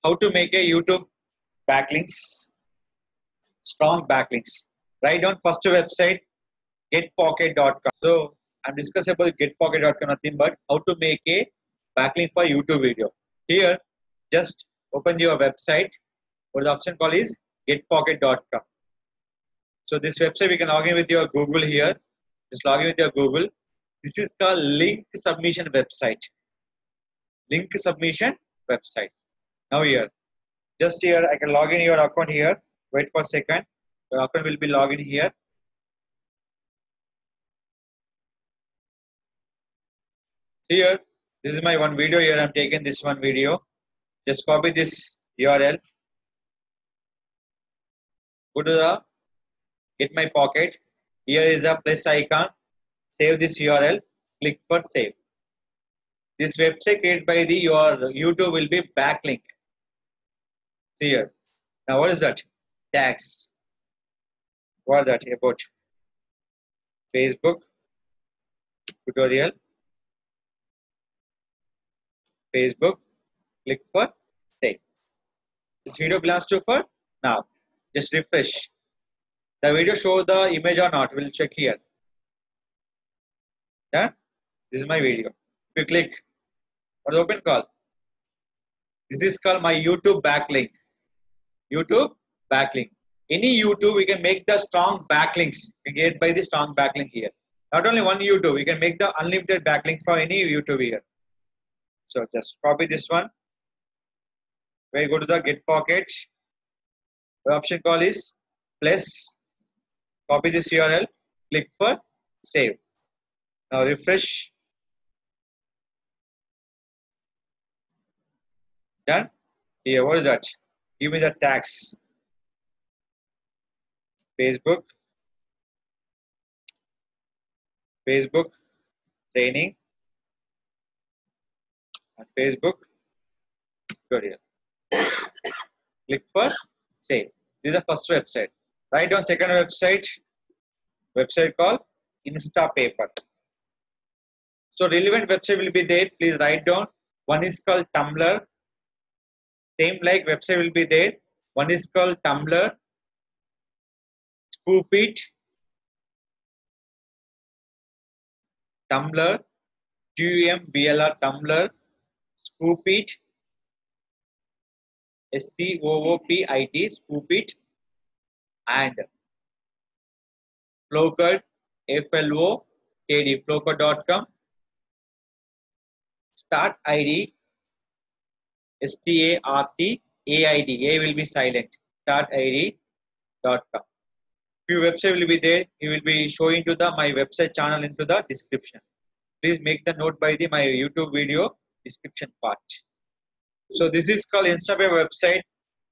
how to make a YouTube backlinks, strong backlinks. Write down first website, getpocket.com. So I'm discussing about getpocket.com, nothing but how to make a backlink for YouTube video. Here, just open your website, or the option called is getpocket.com. So this website, we can log in with your Google here. Just log in with your Google. This is called link submission website. Link submission website. Now here, just here, I can log in your account here. Wait for a second. Your account will be logged in here. Here, this is my one video here. I'm taking this one video. Just copy this URL. Go to the Get My Pocket. Here is a plus icon. Save this URL. Click for save. This website created by your YouTube will be backlink. See here. Now what is that? Tags. What is that about? Facebook tutorial. Facebook. Click for save. This video belongs to for now. Just refresh. The video show the image or not? We'll check here. Yeah. This is my video. If you click, what is open call? This is called my YouTube backlink. YouTube backlink. Any YouTube, we can make the strong backlinks. We get by the strong backlink here. Not only one YouTube, we can make the unlimited backlink for any YouTube here. So just copy this one. Where you go to the Get Pocket. The option call is plus. Copy this URL. Click for save. Now refresh. Done. Here, what is that? Give me the tags. Facebook. Facebook training. And Facebook tutorial. Click for save. This is the first website. Write down second website. Website called Instapaper. So relevant website will be there. Please write down. One is called Tumblr. Same like website will be there. One is called Tumblr. Scoopit. Tumblr. TUMBLR Tumblr. Scoopit. SCOOPIT. Scoopit. And Flowcard. FLOKD. Flowcard.com. Start ID. START AID. A will be silent. Startid.com. Few website will be there. He will be showing to the my website channel into the description. Please make the note by the my YouTube video description part. So this is called Instapaper website.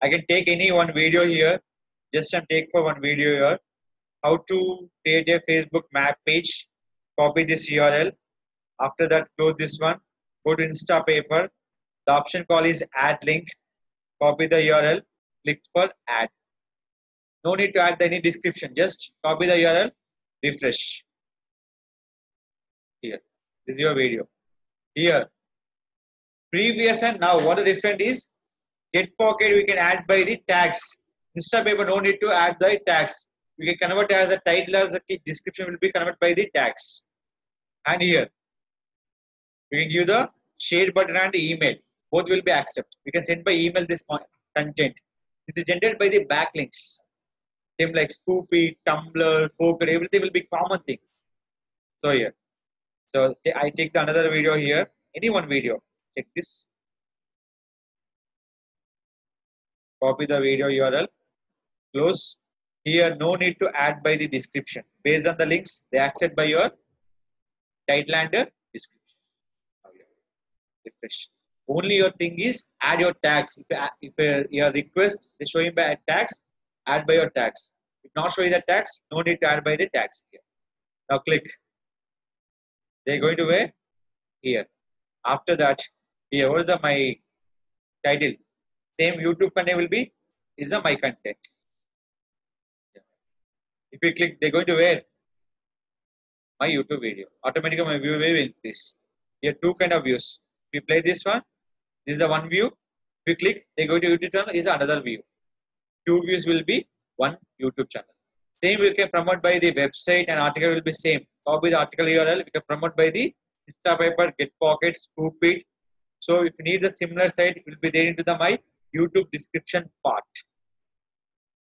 I can take any one video here. Just take for one video here. How to create a Facebook map page. Copy this URL. After that, close this one. Go to Instapaper. The option call is add link. Copy the URL. Click for add. No need to add any description. Just copy the URL. Refresh. Here. This is your video. Here. Previous and now. What the difference is? Get Pocket we can add by the tags. Instapaper no need to add the tags. We can convert as a title as a description will be converted by the tags. And here. We can give the share button and email. Both will be accepted. We can send by email this content. This is generated by the backlinks. Same like Scoopy, Tumblr, Poker, everything will be common thing. So here. So I take the another video here. Any one video. Check this. Copy the video URL. Close. Here no need to add by the description. Based on the links, they accept by your title and description. Refresh. Only your thing is add your tags. If your request is showing by tags, add by your tags. If not showing the tags, no need to add by the tags here. Now click. They're going to where? Here. After that, here, what is the my title? Same YouTube content will be is the my content. If you click, they're going to where? My YouTube video. Automatically my view will increase. Here two kind of views. If you play this one, this is the one view. If you click, they go to YouTube channel is another view. 2 views will be one YouTube channel. Same we can promote by the website and article will be same. Copy the article URL. We can promote by the Instapaper, GetPocket, Scoopit. So if you need the similar site, it will be there into the my YouTube description part.